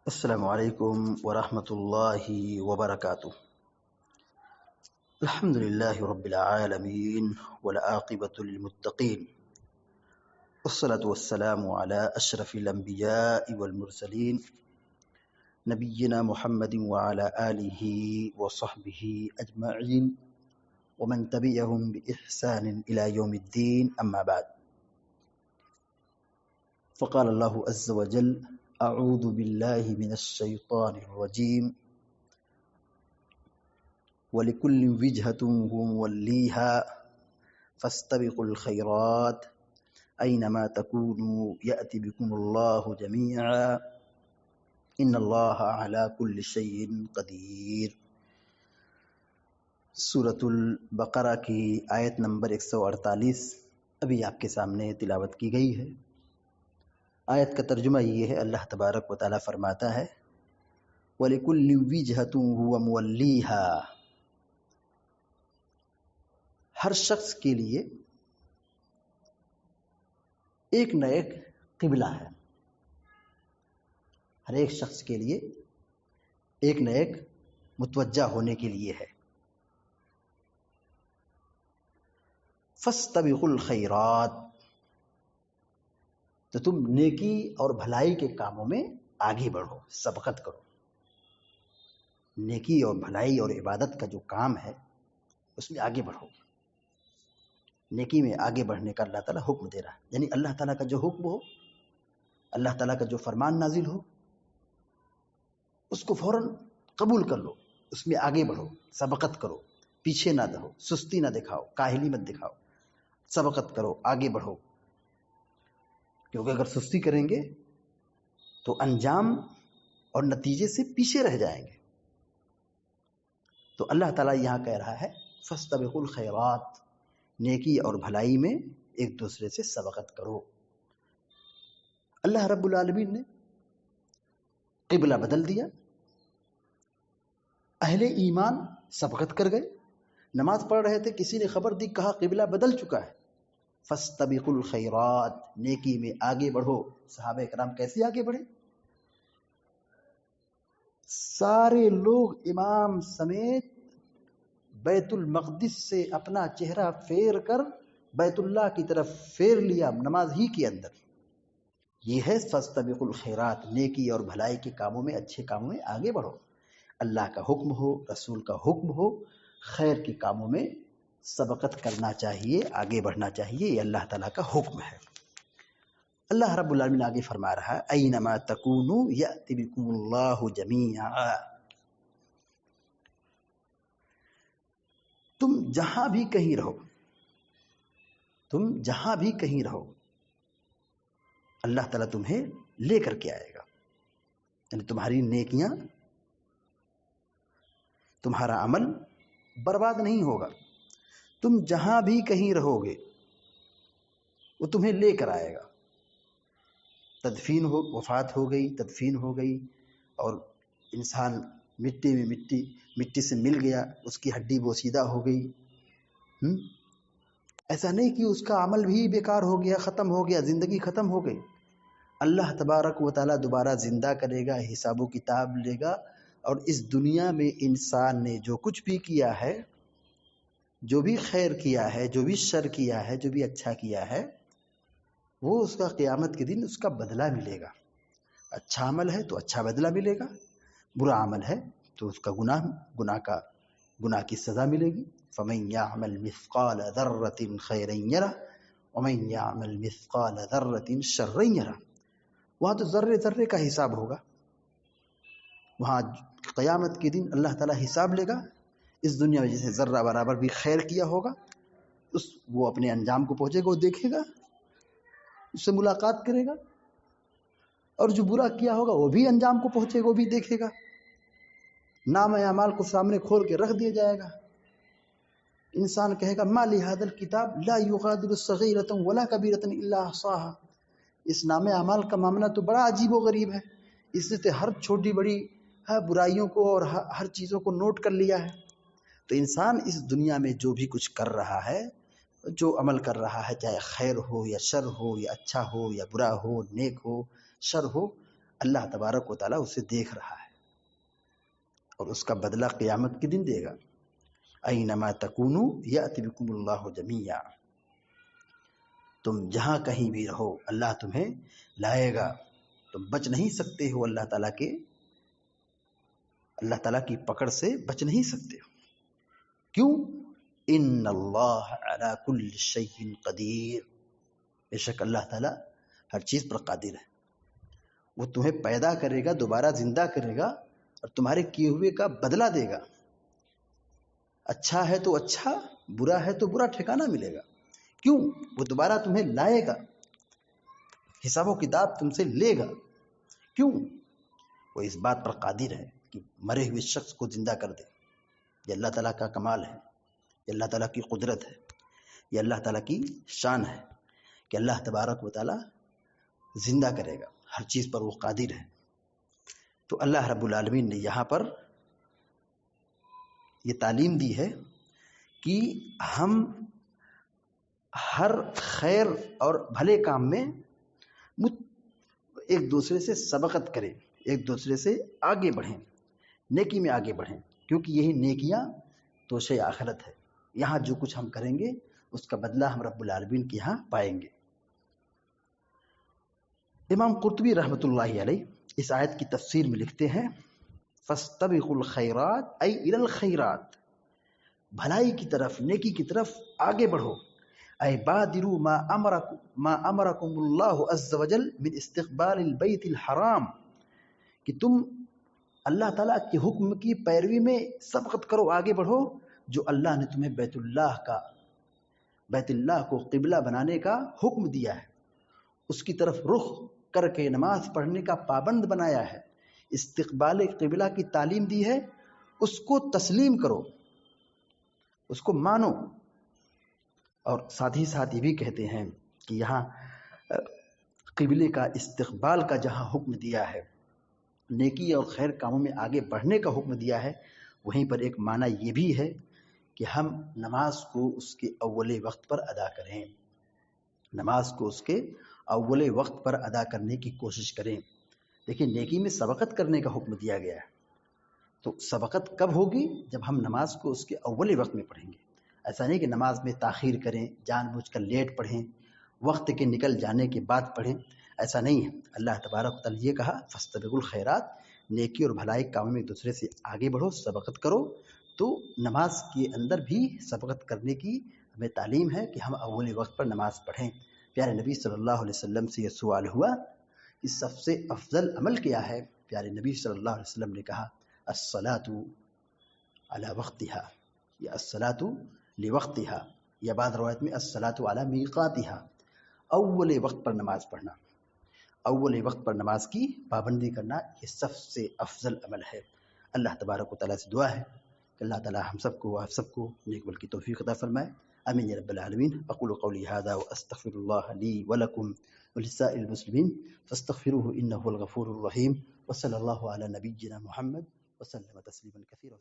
السلام علیکم ورحمۃ اللہ وبرکاتہ۔ الحمد للہ رب العالمین والعاقبۃ للمتقین والصلاة والسلام علی اشرف الانبیاء والمرسلین نبینا محمد وعلی آلہ وصحبہ اجمعین ومن تبعهم بإحسان الى یوم الدین اما بعد، فقال اللہ عز وجل: اعوذ باللہ من الشیطان الرجیم وَلِكُلٍّ وِجْهَةٌ هُوَ مُوَلِّيهَا فَاسْتَبِقُوا الْخَيْرَاتِ أَيْنَمَا تَكُونُوا يَأْتِ بِكُمُ اللَّهُ جَمِيعًا إِنَّ اللَّهَ عَلَى كُلِّ شَيْءٍ قَدِيرٌ۔ سورۃ البقرہ کی آیت نمبر 148 ابھی آپ کے سامنے تلاوت کی گئی ہے۔ آیت کا ترجمہ یہ ہے، اللہ تبارک و تعالیٰ فرماتا ہے وَلِكُلِّ وِجْهَةٌ هُوَ مُوَلِّيهَا، ہر شخص کے لیے ایک نہ ایک قبلہ ہے، ہر ایک شخص کے لیے ایک نہ ایک متوجہ ہونے کے لیے ہے۔ فَاسْتَبِقُوا الْخَيْرَاتِ، تو تم نیکی اور بھلائی کے کاموں میں آگے بڑھو، سبقت کرو۔ نیکی اور بھلائی اور عبادت کا جو کام ہے اس میں آگے بڑھو، نیکی میں آگے بڑھنے کا اللہ تعالیٰ حکم دے رہا ہے۔ یعنی اللہ تعالیٰ کا جو حکم ہو، اللہ تعالیٰ کا جو فرمان نازل ہو، اس کو فوراً قبول کر لو، اس میں آگے بڑھو، سبقت کرو، پیچھے نہ رہو، سستی نہ دکھاؤ، کاہلی مت دکھاؤ، سبقت کرو، آگے بڑھو۔ کیونکہ اگر سستی کریں گے تو انجام اور نتیجے سے پیچھے رہ جائیں گے۔ تو اللہ تعالیٰ یہاں کہہ رہا ہے فَاسْتَبِقُوا الْخَيْرَاتِ، نیکی اور بھلائی میں ایک دوسرے سے سبقت کرو۔ اللہ رب العالمین نے قبلہ بدل دیا، اہل ایمان سبقت کر گئے، نماز پڑھ رہے تھے، کسی نے خبر دی، کہا قبلہ بدل چکا ہے، فَاسْتَبِقُوا الْخَيْرَاتِ، نیکی میں آگے بڑھو۔ صحابہ کرام کیسے آگے بڑھے؟ سارے لوگ امام سمیت بیت المقدس سے اپنا چہرہ پھیر کر بیت اللہ کی طرف پھیر لیا نماز ہی کے اندر۔ یہ ہے فَاسْتَبِقُوا الْخَيْرَاتِ، نیکی اور بھلائی کے کاموں میں، اچھے کاموں میں آگے بڑھو۔ اللہ کا حکم ہو، رسول کا حکم ہو، خیر کے کاموں میں سبقت کرنا چاہیے، آگے بڑھنا چاہیے، یہ اللہ تعالیٰ کا حکم ہے۔ اللہ رب العالمین آگے فرما رہا ہے اَيْنَمَا تَكُونُوا يَأْتِ بِكُمُ اللَّهُ جَمِيعًا، تم جہاں بھی کہیں رہو، تم جہاں بھی کہیں رہو، اللہ تعالیٰ تمہیں لے کر کے آئے گا۔ یعنی تمہاری نیکیاں، تمہارا عمل برباد نہیں ہوگا، تم جہاں بھی کہیں رہو گے وہ تمہیں لے کر آئے گا۔ تدفین ہو، وفات ہو گئی، تدفین ہو گئی اور انسان مٹی میں مٹی سے مل گیا، اس کی ہڈی بوسیدہ ہو گئی، ایسا نہیں کہ اس کا عمل بھی بیکار ہو گیا، ختم ہو گیا، زندگی ختم ہو گئی۔ اللہ تبارک و تعالیٰ دوبارہ زندہ کرے گا، حساب و کتاب لے گا، اور اس دنیا میں انسان نے جو کچھ بھی کیا ہے، جو بھی خیر کیا ہے، جو بھی شر کیا ہے، جو بھی اچھا کیا ہے، وہ اس کا قیامت کے دن اس کا بدلہ ملے گا۔ اچھا عمل ہے تو اچھا بدلہ ملے گا، برا عمل ہے تو اس کا گناہ کی سزا ملے گی۔ فَمَن يَعْمَلْ مِثْقَالَ ذَرَّةٍ خَيْرًا يَرَهُ وَمَن يَعْمَلْ مِثْقَالَ ذَرَّةٍ شَرًّا يَرَهُ، وہاں تو ذرے ذرے کا حساب ہوگا، وہاں قیامت کے دن اللہ تعالیٰ حساب لے گا۔ اس دنیا میں جیسے ذرہ برابر بھی خیر کیا ہوگا، وہ اپنے انجام کو پہنچے گا، وہ دیکھے گا، اس سے ملاقات کرے گا، اور جو برا کیا ہوگا وہ بھی انجام کو پہنچے گا، وہ بھی دیکھے گا۔ نام اعمال کو سامنے کھول کے رکھ دیا جائے گا، انسان کہے گا ما لهذا الكتاب لا يغادر صغيرة ولا كبيرة الا احصاها، اس نام اعمال کا معاملہ تو بڑا عجیب و غریب ہے، اس نے ہر چھوٹی بڑی برائیوں کو اور ہر چیزوں کو نوٹ کر لیا ہے۔ تو انسان اس دنیا میں جو بھی کچھ کر رہا ہے، جو عمل کر رہا ہے، چاہے خیر ہو یا شر ہو یا اچھا ہو یا برا ہو، نیک ہو شر ہو، اللہ تبارک و تعالیٰ اسے دیکھ رہا ہے اور اس کا بدلہ قیامت کے دن دے گا. اینما تکونوا یأتی بکم اللہ جمیعا. تم جہاں کہیں بھی رہو اللہ تمہیں لائے گا. تم بچ نہیں سکتے ہو اللہ تعالیٰ کی پکڑ سے بچ نہیں سکتے ہو. کیوں؟ ان اللہ علی کل شیء قدیر. بے شک اللہ تعالیٰ ہر چیز پر قادر ہے. وہ تمہیں پیدا کرے گا، دوبارہ زندہ کرے گا اور تمہارے کیے ہوئے کا بدلہ دے گا. اچھا ہے تو اچھا، برا ہے تو برا ٹھکانہ ملے گا. کیوں؟ وہ دوبارہ تمہیں لائے گا، حساب و کتاب تم سے لے گا. کیوں؟ وہ اس بات پر قادر ہے کہ مرے ہوئے شخص کو زندہ کر دے. یہ اللہ تعالیٰ کا کمال ہے، یہ اللہ تعالیٰ کی قدرت ہے، یہ اللہ تعالیٰ کی شان ہے کہ اللہ تبارک و تعالیٰ زندہ کرے گا. ہر چیز پر وہ قادر ہے. تو اللہ رب العالمین نے یہاں پر یہ تعلیم دی ہے کہ ہم ہر خیر اور بھلے کام میں ایک دوسرے سے سبقت کریں، ایک دوسرے سے آگے بڑھیں، نیکی میں آگے بڑھیں، کیونکہ یہی نیکیاں توشہ آخرت ہے. یہاں جو کچھ ہم کریں گے اس کا بدلہ ہم رب العالمین کے یہاں پائیں گے. امام قرطبی رحمۃ اللہ علیہ اس آیت کی تفسیر میں لکھتے ہیں فاستبقوا الخیرات ای الی الخیرات. بھلائی کی طرف، نیکی کی طرف آگے بڑھو. اے بادروا ما امرکم اللہ عز وجل من استقبال البیت الحرام، کہ تم اللہ تعالیٰ کے حکم کی پیروی میں سبقت کرو، آگے بڑھو جو اللہ نے تمہیں بیت اللہ کو قبلہ بنانے کا حکم دیا ہے، اس کی طرف رخ کر کے نماز پڑھنے کا پابند بنایا ہے، استقبال قبلہ کی تعلیم دی ہے. اس کو تسلیم کرو، اس کو مانو. اور ساتھ ہی ساتھ یہ بھی کہتے ہیں کہ یہاں قبلے کا استقبال کا جہاں حکم دیا ہے، نیکی اور خیر کاموں میں آگے بڑھنے کا حکم دیا ہے، وہیں پر ایک معنی یہ بھی ہے کہ ہم نماز کو اس کے اول وقت پر ادا کریں. نماز کو اس کے اول وقت پر ادا کرنے کی کوشش کریں. دیکھیں، نیکی میں سبقت کرنے کا حکم دیا گیا ہے، تو سبقت کب ہوگی؟ جب ہم نماز کو اس کے اول وقت میں پڑھیں گے. ایسا نہیں کہ نماز میں تاخیر کریں، جان بوجھ کر لیٹ پڑھیں، وقت کے نکل جانے کے بعد پڑھیں. ایسا نہیں ہے. اللہ تبارک و تعالیٰ یہ کہا فاستبقوا الخیرات، نیکی اور بھلائی کاموں میں ایک دوسرے سے آگے بڑھو، سبقت کرو. تو نماز کے اندر بھی سبقت کرنے کی ہمیں تعلیم ہے کہ ہم اول وقت پر نماز پڑھیں. پیارے نبی صلی اللہ علیہ وسلم سے یہ سوال ہوا کہ سب سے افضل عمل کیا ہے؟ پیارے نبی صلی اللہ علیہ وسلم نے کہا الصلاۃ علی وقتها، یا الصلاۃ لوقتها، یا بعض روایت میں الصلاۃ علی میقاتها. اول وقت پر نماز پڑھنا، اول وقت پر نماز کی پابندی کرنا، یہ سب سے افضل عمل ہے. اللہ تبارک و تعالیٰ سے دعا ہے کہ اللہ تعالیٰ ہم سب کو، آپ سب کو نیک عمل کی توفیق عطا فرمائے. آمین یا رب العالمین. اقول قولی هذا واستغفر الله لي ولكم ولسائر المسلمين فاستغفروه انه هو الغفور الرحيم. وصلى الله على نبينا محمد وسلم تسليما كثيرا.